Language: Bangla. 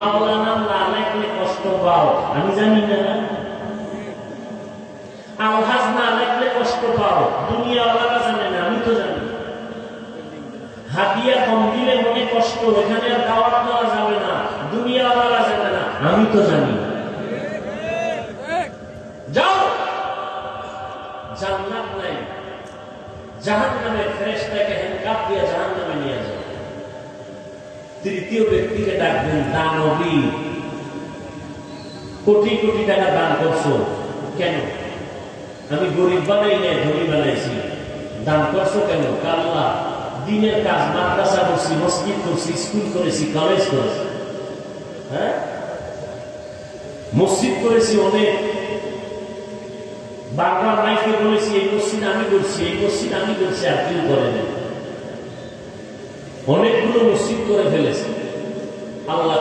মাওলানা না লেখলে কষ্ট পাও, আমি জানি না। আলহাজ না লেখলে কষ্ট পাও, দুনিয়াওয়ালারা জানে না, আমি তো জানি। হাদিয়া কম দিলে মনে কষ্ট, এখানে আর দাওয়াত দেওয়া যাবে না, দুনিয়াওয়ালারা জানে না, আমি তো জানি। যাও, জান্নাত নাই, জাহান্নামের ফেরেশতাকে হ্যান্ডকাপ দিয়ে জাহান্নামে নিয়ে যাও। তৃতীয় ব্যক্তিকে ডাকবেন দানবী। কোটি কোটি টাকা দান করছো কেন? আমি গরিব বানাই নাই, ধনী বানাইছি। দান করছো কেন? আল্লাহ, দিনের কাজ, মাদ্রাসা করছি, মসজিদ করছি, স্কুল করেছি, কলেজ করেছি, হ্যাঁ, মসজিদ করেছি অনেক। বারবার মাইকে বলেছি এই মসজিদ আমি করছি, এই মসজিদ আমি করছি, আর কেউ করে না। অনেকগুলো মসজিদ করে ফেলেছে। আল্লাহ